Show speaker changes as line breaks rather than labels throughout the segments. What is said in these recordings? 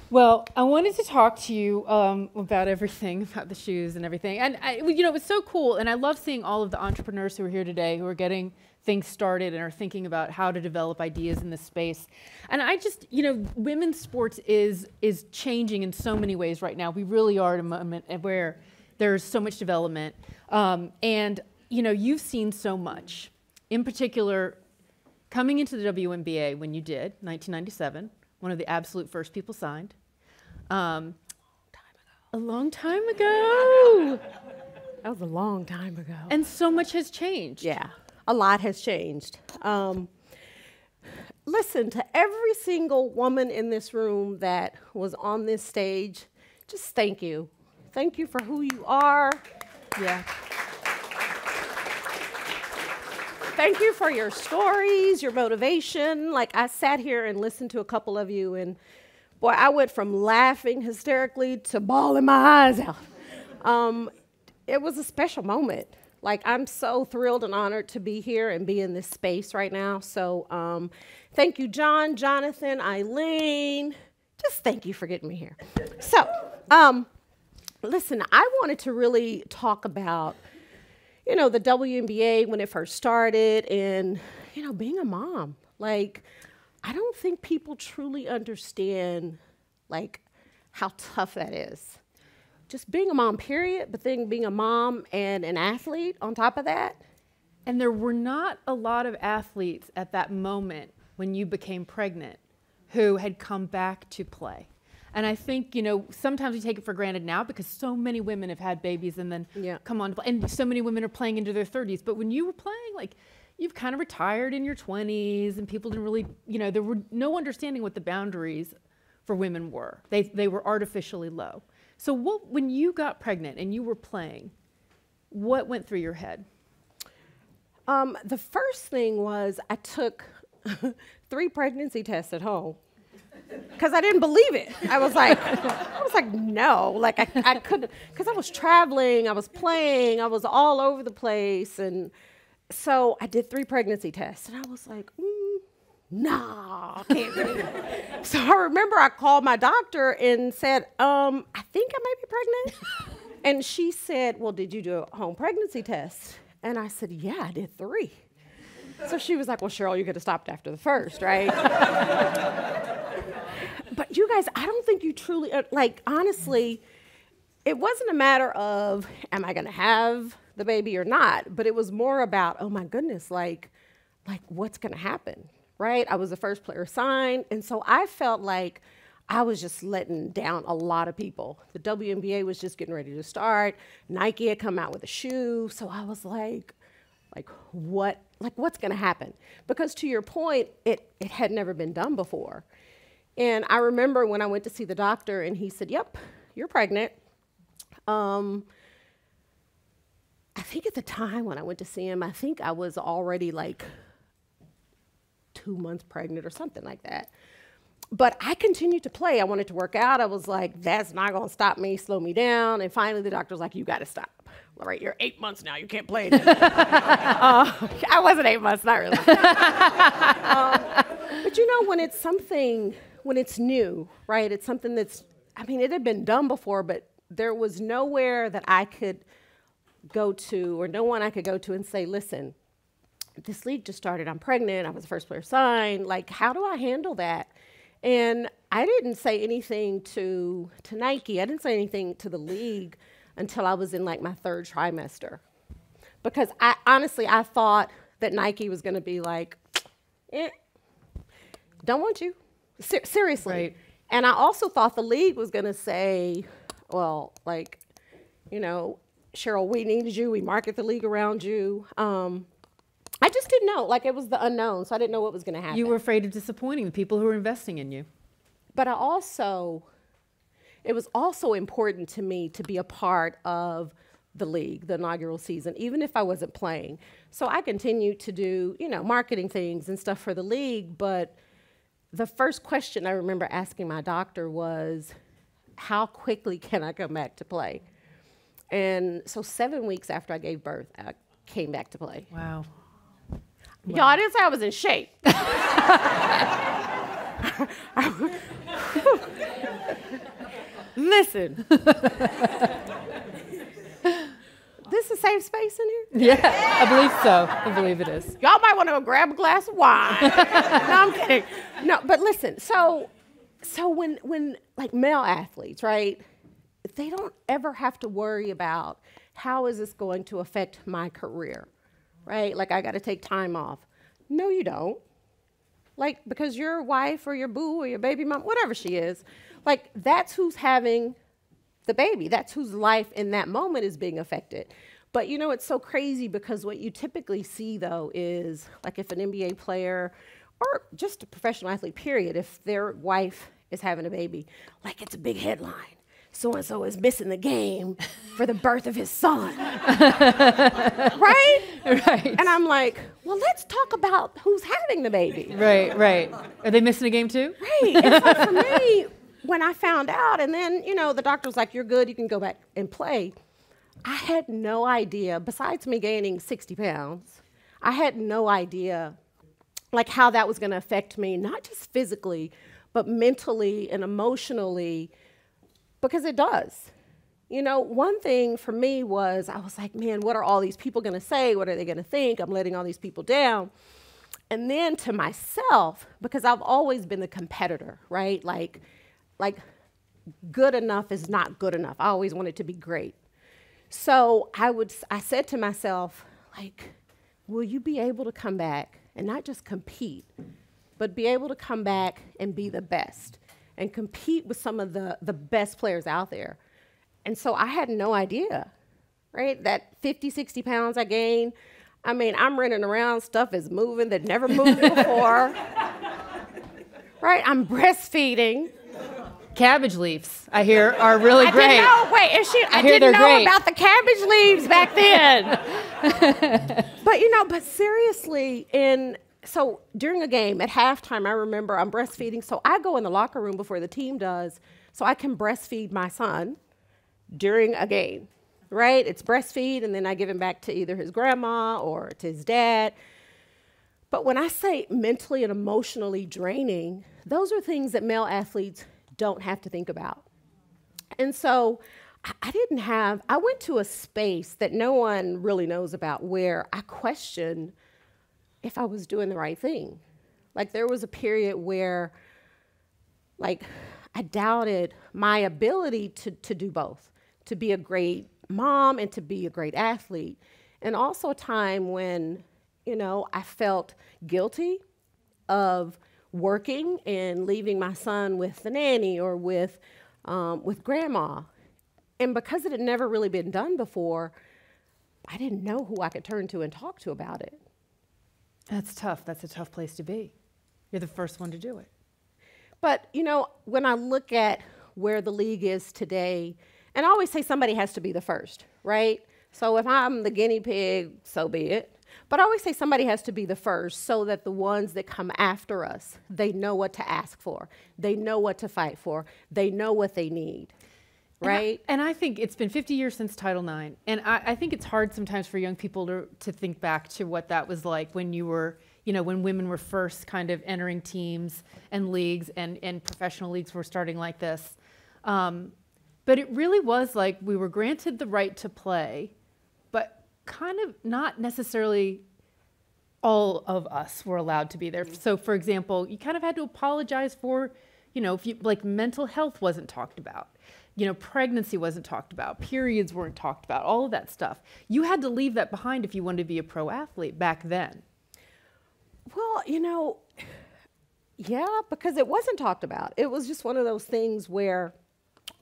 Well, I wanted to talk to you about everything, about the shoes and everything. And, you know, it was so cool. And I love seeing all of the entrepreneurs who are here today who are getting things started and are thinking about how to develop ideas in this space. And I just, you know, women's sports is changing in so many ways right now. We really are at a moment where there's so much development. And, you know, you've seen so much. In particular, coming into the WNBA when you did, 1997, one of the absolute first people signed. A long time ago.
That was a long time ago.
And so much has changed.
Yeah, a lot has changed. Listen, to every single woman in this room that was on this stage, just thank you. Thank you for who you are.
Yeah.
Thank you for your stories, your motivation. Like, I sat here and listened to a couple of you, and boy, I went from laughing hysterically to bawling my eyes out. It was a special moment. Like, I'm so thrilled and honored to be here and be in this space right now. So thank you, John, Jonathan, Eileen. Just thank you for getting me here. So listen, I wanted to really talk about, you know, the WNBA when it first started and, you know, being a mom. Like, I don't think people truly understand, like, how tough that is. Just being a mom, period, but then being a mom and an athlete on top of that.
And there were not a lot of athletes at that moment when you became pregnant who had come back to play. And I think, you know, sometimes we take it for granted now because so many women have had babies and then come on to play. And so many women are playing into their 30s. But when you were playing, like, you've kind of retired in your 20s and people didn't really, you know, there were no understanding what the boundaries for women were. They were artificially low. So when you got pregnant and you were playing, what went through your head?
The first thing was I took 3 pregnancy tests at home. Because I didn't believe it. I was like, no, like I couldn't, because I was traveling, I was playing, I was all over the place. And so I did 3 pregnancy tests and I was like, nah, I can't do it. So I remember I called my doctor and said, I think I might be pregnant. And she said, well, did you do a home pregnancy test? And I said, yeah, I did 3. So she was like, well, Sheryl, you could have stopped after the first, right? But you guys, I don't think you truly, like, honestly, it wasn't a matter of, am I going to have the baby or not? But it was more about, oh my goodness, like what's going to happen, right? I was the first player signed. And so I felt like I was just letting down a lot of people. The WNBA was just getting ready to start. Nike had come out with a shoe. So I was like, what's going to happen? Because to your point, it had never been done before. And I remember when I went to see the doctor and he said, yep, you're pregnant. I think at the time when I went to see him, I think I was already like 2 months pregnant or something like that. But I continued to play. I wanted to work out. I was like, that's not going to stop me, slow me down. And finally the doctor was like, you got to stop. All right, you're 8 months now. You can't play anymore. I wasn't 8 months, not really. But you know, when it's something, when it's new, right? It's something that's, I mean, it had been done before, but there was nowhere that I could go to or no one I could go to and say, listen, this league just started. I'm pregnant. I was the first player signed. Like, how do I handle that? And I didn't say anything to Nike. I didn't say anything to the league until I was in like my 3rd trimester. Because I honestly thought that Nike was going to be like, don't want you. Seriously.
Right.
And I also thought the league was going to say, well, like, you know, Sheryl, we needed you. We market the league around you. I just didn't know. Like, it was the unknown, so I didn't know what was going to happen.
You were afraid of disappointing the people who were investing in you.
But it was also important to me to be a part of the league, the inaugural season, even if I wasn't playing. So I continued to do, you know, marketing things and stuff for the league. But the first question I remember asking my doctor was, how quickly can I come back to play? And so 7 weeks after I gave birth, I came back to play.
Wow.
Y'all, I didn't say I was in shape. Listen. This a safe space in here?
Yeah, I believe so. I believe it is.
Y'all might want to go grab a glass of wine. No, I'm kidding. No, but listen, so when like male athletes, right, they don't ever have to worry about how is this going to affect my career, right? Like I got to take time off. No, you don't. Like because your wife or your boo or your baby mom, whatever she is, like that's who's having the baby. That's whose life in that moment is being affected. But you know, it's so crazy because what you typically see though is like if an NBA player or just a professional athlete, period, if their wife is having a baby, like it's a big headline. So-and-so is missing the game for the birth of his son. Right?
Right.
And I'm like, well, let's talk about who's having the baby.
Right, right. Are they missing a game too?
Right. And so for me, when I found out, and then, you know, the doctor was like, you're good, you can go back and play. I had no idea, besides me gaining 60 pounds, I had no idea, like, how that was going to affect me, not just physically, but mentally and emotionally, because it does. You know, one thing for me was, I was like, man, what are all these people going to say? What are they going to think? I'm letting all these people down. And then to myself, because I've always been the competitor, right? Like good enough is not good enough. I always wanted to be great. So I said to myself, like, will you be able to come back and not just compete, but be able to come back and be the best and compete with some of the best players out there? And so I had no idea, right? That 50, 60 pounds I gained, I mean, I'm running around, stuff is moving that never moved before, right? I'm breastfeeding.
Cabbage leaves, I hear, are really great.
Didn't know, wait, I didn't know
great.
about the cabbage leaves back then. But, you know, but seriously, so during a game at halftime, I remember I'm breastfeeding. So I go in the locker room before the team does so I can breastfeed my son during a game, right? It's breastfeed, and then I give him back to either his grandma or to his dad. But when I say mentally and emotionally draining, those are things that male athletes don't have to think about. And so I went to a space that no one really knows about where I questioned if I was doing the right thing. Like there was a period where like I doubted my ability to do both, to be a great mom and to be a great athlete. And also a time when, you know, I felt guilty of working and leaving my son with the nanny or with grandma. And because it had never really been done before, I didn't know who I could turn to and talk to about it.
That's tough. That's a tough place to be. You're the first one to do it.
But, you know, when I look at where the league is today, and I always say somebody has to be the first, right? So if I'm the guinea pig, so be it. But I always say somebody has to be the first so that the ones that come after us, they know what to ask for. They know what to fight for. They know what they need, right?
And I think it's been 50 years since Title IX. And I think it's hard sometimes for young people to think back to what that was like when you were, you know, when women were first kind of entering teams and leagues and professional leagues were starting like this. But it really was like we were granted the right to play, but kind of not necessarily all of us were allowed to be there. So for example, you kind of had to apologize for, you know, if you like mental health wasn't talked about, you know, pregnancy wasn't talked about, periods weren't talked about, all of that stuff. You had to leave that behind if you wanted to be a pro athlete back then.
Well, you know, yeah, because it wasn't talked about. It was just one of those things where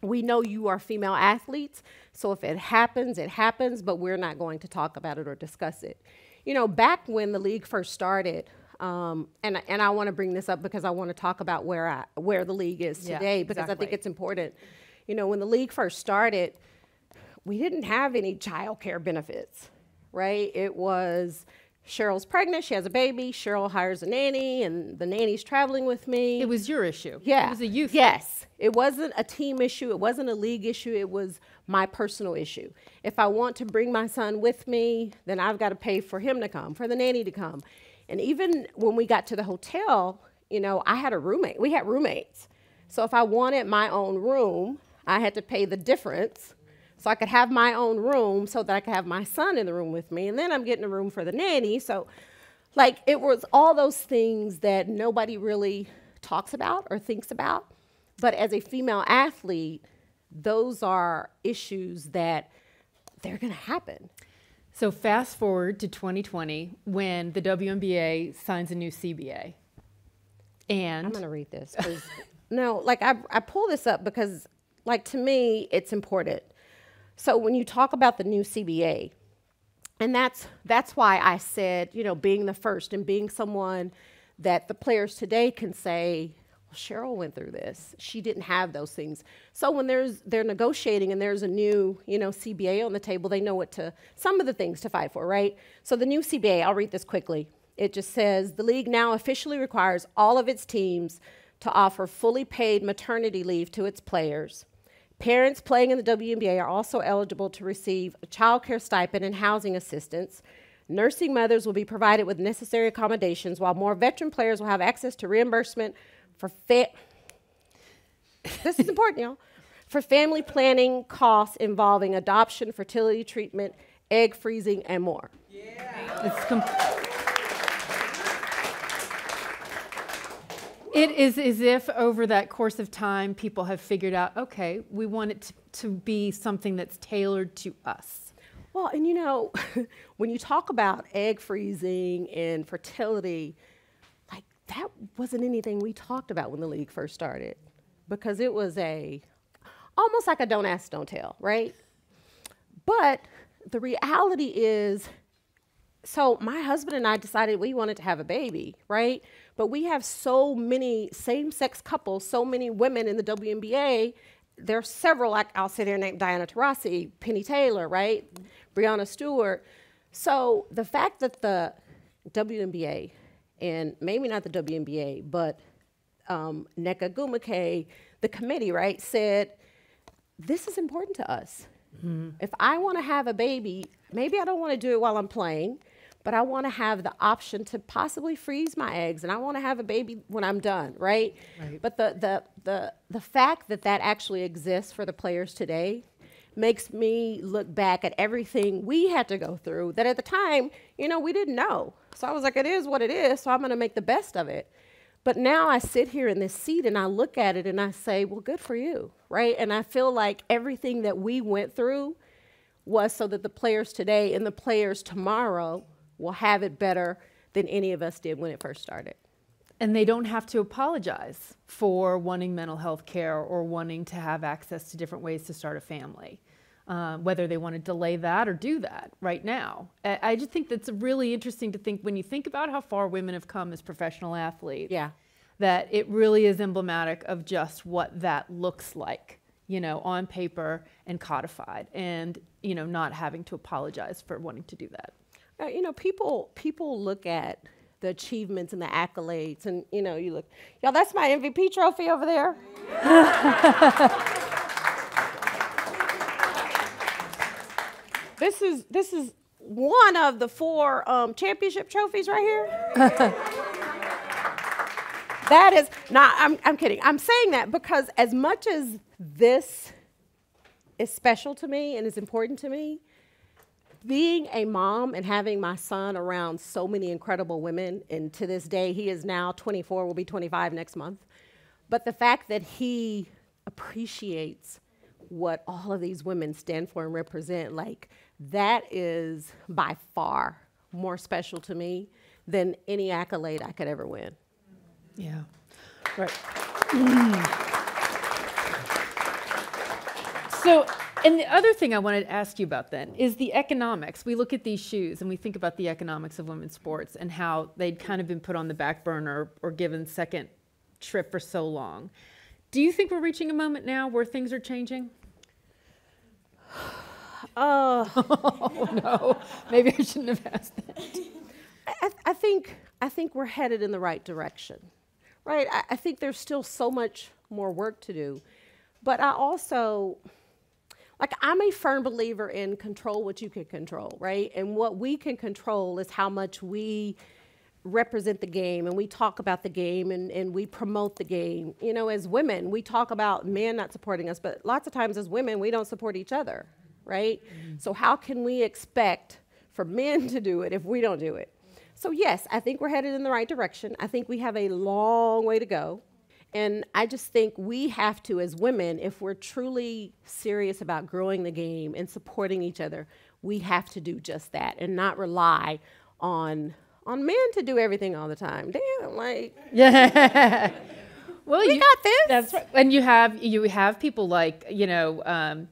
we know you are female athletes, so if it happens, but we're not going to talk about it or discuss it. You know, back when the league first started, and I want to bring this up because I want to talk about where the league is today, because I think it's important. You know, when the league first started, we didn't have any child care benefits, right? It was Cheryl's pregnant, she has a baby, Sheryl hires a nanny, and the nanny's traveling with me.
It was your issue.
Yeah.
It was a youth.
Yes. It wasn't a team issue. It wasn't a league issue. It was my personal issue. If I want to bring my son with me, then I've got to pay for him to come, for the nanny to come. And even when we got to the hotel, you know, I had a roommate. We had roommates. So if I wanted my own room, I had to pay the difference so I could have my own room so that I could have my son in the room with me. And then I'm getting a room for the nanny. So, like, it was all those things that nobody really talks about or thinks about. But as a female athlete, those are issues that they're going to happen.
So fast forward to 2020 when the WNBA signs a new CBA. And
I'm going to read this. No, like I pull this up because, like, to me, it's important. So when you talk about the new CBA, and that's why I said, you know, being the first and being someone that the players today can say, well, Sheryl went through this. She didn't have those things. So when they're negotiating and there's a new, you know, CBA on the table, they know some of the things to fight for, right? So the new CBA, I'll read this quickly. It just says, the league now officially requires all of its teams to offer fully paid maternity leave to its players. Parents playing in the WNBA are also eligible to receive a child care stipend and housing assistance. Nursing mothers will be provided with necessary accommodations, while more veteran players will have access to reimbursement for this is important, y'all, for family planning costs involving adoption, fertility treatment, egg freezing, and more.
Yeah. It is as if over that course of time, people have figured out, okay, we want it to be something that's tailored to us.
Well, and you know, when you talk about egg freezing and fertility, like that wasn't anything we talked about when the league first started, because it was almost like a don't ask, don't tell, right? But the reality is, so my husband and I decided we wanted to have a baby, right? But we have so many same-sex couples, so many women in the WNBA. There are several, like I'll sit here and name Diana Taurasi, Penny Taylor, right? Breanna Stewart. So the fact that the WNBA, and maybe not the WNBA, but Nneka Ogwumike, the committee, right, said, this is important to us. Mm-hmm. If I want to have a baby, maybe I don't want to do it while I'm playing, but I want to have the option to possibly freeze my eggs, and I want to have a baby when I'm done, right? But the fact that that actually exists for the players today makes me look back at everything we had to go through that at the time, you know, we didn't know. So I was like, it is what it is, so I'm going to make the best of it. But now I sit here in this seat and I look at it and I say, well, good for you, right? And I feel like everything that we went through was so that the players today and the players tomorrow will have it better than any of us did when it first started.
And they don't have to apologize for wanting mental health care or wanting to have access to different ways to start a family, whether they want to delay that or do that right now. I just think that's really interesting to think when you think about how far women have come as professional athletes, that it really is emblematic of just what that looks like, you know, on paper and codified, and, you know, not having to apologize for wanting to do that.
You know, people look at the achievements and the accolades, and you know, you look, y'all, that's my MVP trophy over there. This is one of the 4 championship trophies right here. That is not. I'm kidding. I'm saying that because as much as this is special to me and is important to me, being a mom and having my son around so many incredible women, and to this day, he is now 24, will be 25 next month. But the fact that he appreciates what all of these women stand for and represent, like, that is by far more special to me than any accolade I could ever win.
Yeah, right. So, and the other thing I wanted to ask you about then is the economics. We look at these shoes and we think about the economics of women's sports and how they'd kind of been put on the back burner or given second trip for so long. Do you think we're reaching a moment now where things are changing? Oh, no. Maybe I shouldn't have asked that.
I think we're headed in the right direction, right? I think there's still so much more work to do. But I also, like, I'm a firm believer in control what you can control, right? And what we can control is how much we represent the game and we talk about the game and we promote the game. You know, as women, we talk about men not supporting us, but lots of times as women, we don't support each other, right? So how can we expect for men to do it if we don't do it? So yes, I think we're headed in the right direction. I think we have a long way to go. And I just think we have to, as women, if we're truly serious about growing the game and supporting each other, we have to do just that and not rely on men to do everything all the time. Damn, like,
Yeah. Well,
we got this.
That's right. And you have people like, you know,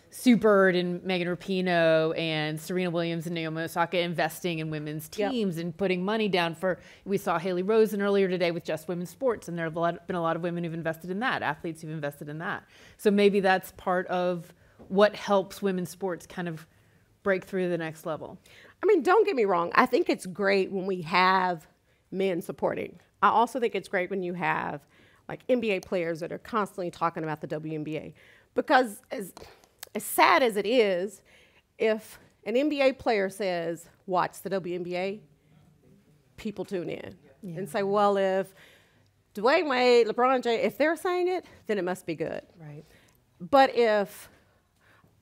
Sue Bird and Megan Rapinoe and Serena Williams and Naomi Osaka investing in women's teams and putting money down for, we saw Haley Rosen earlier today with Just Women's Sports, and there have been a lot of women who've invested in that, athletes who've invested in that. So maybe that's part of what helps women's sports kind of break through to the next level.
I mean, don't get me wrong. I think it's great when we have men supporting. I also think it's great when you have like NBA players that are constantly talking about the WNBA, because as sad as it is, if an NBA player says, watch the WNBA, people tune in and say, well, if Dwayne Wade, LeBron James, if they're saying it, then it must be good.
Right.
But if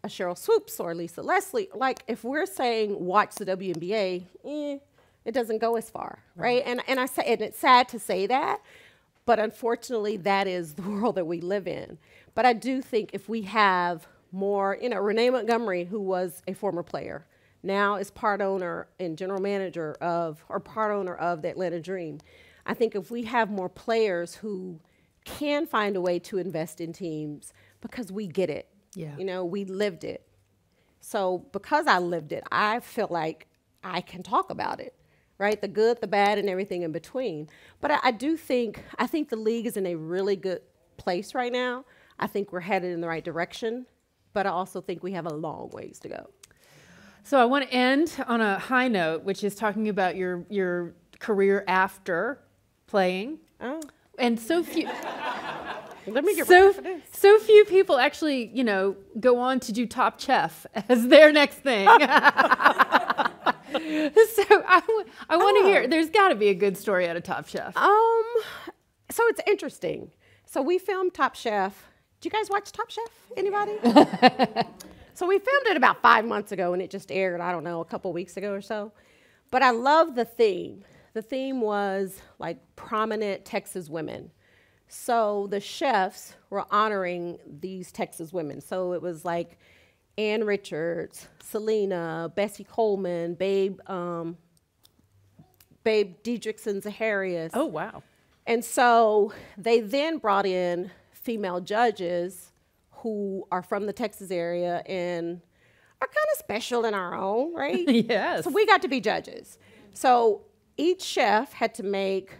a Sheryl Swoopes or Lisa Leslie, like if we're saying watch the WNBA, it doesn't go as far, right? And I say, and it's sad to say that, but unfortunately that is the world that we live in. But I do think if we have more, you know, Renee Montgomery, who was a former player, now is part owner and general manager of, or part owner of the Atlanta Dream. I think if we have more players who can find a way to invest in teams because we get it, you know, we lived it. So because I lived it, I feel like I can talk about it, right? The good, the bad, and everything in between. But I think the league is in a really good place right now. I think we're headed in the right direction. But I also think we have a long ways to go.
So I want to end on a high note, which is talking about your career after playing.
Oh.
And so few
Let me get ready for this.
So few people actually, you know, go on to do Top Chef as their next thing. So I want to hear, there's got to be a good story out of Top Chef.
So it's interesting. So we filmed Top Chef. Do you guys watch Top Chef? Anybody? So we filmed it about 5 months ago, and it just aired, I don't know, a couple weeks ago or so. But I love the theme. The theme was like prominent Texas women. So the chefs were honoring these Texas women. So it was like Ann Richards, Selena, Bessie Coleman, Babe Diedrichson Zaharias.
Oh, wow.
And so they then brought in female judges who are from the Texas area and are kind of special in our own, right?
Yes.
So we got to be judges. So each chef had to make,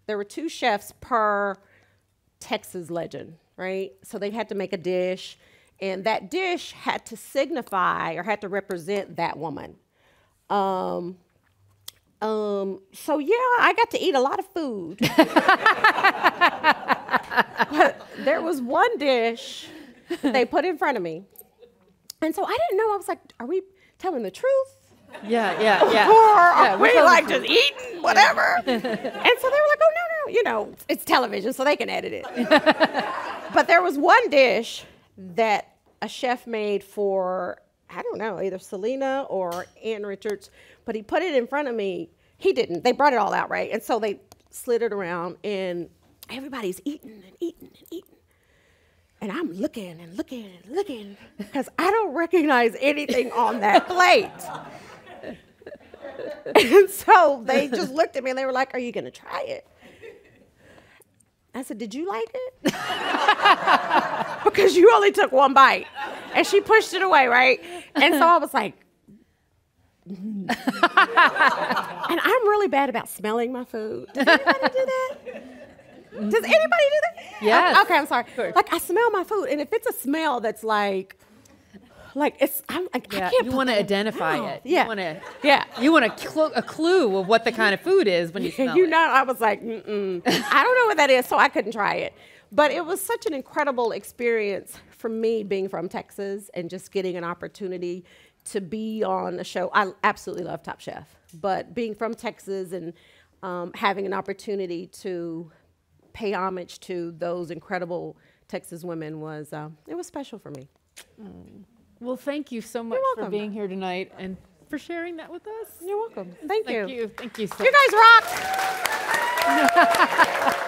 there were 2 chefs per Texas legend, right? So they had to make a dish, and that dish had to signify or had to represent that woman. So yeah, I got to eat a lot of food. But there was one dish they put in front of me. And so I didn't know. I was like, are we telling the truth?
Yeah.
Or are we like just eating whatever? And so they were like, oh, no, you know, it's television, so they can edit it. But there was one dish that a chef made for, I don't know, either Selena or Ann Richards, but he put it in front of me. He didn't. They brought it all out, right? And so they slid it around, and everybody's eating and eating and eating. And I'm looking and looking and looking because I don't recognize anything on that plate. And so they just looked at me and they were like, are you going to try it? I said, did you like it? Because you only took one bite. And she pushed it away, right? And so I was like, and I'm really bad about smelling my food. Does anybody do that? Does anybody do that?
Yes.
Okay, I'm sorry. Like I smell my food, and if it's a smell that's like it's, I'm like, I can't.
You want to identify it.
Yeah.
You want a clue of what the kind of food is when you smell it.
I was like, I don't know what that is, so I couldn't try it. But it was such an incredible experience for me being from Texas and just getting an opportunity to be on a show. I absolutely love Top Chef, but being from Texas and having an opportunity to pay homage to those incredible Texas women was, it was special for me.
Well, thank you so much for being here tonight and for sharing that with us.
You're welcome. Thank you.
Thank you so much.
You guys rock.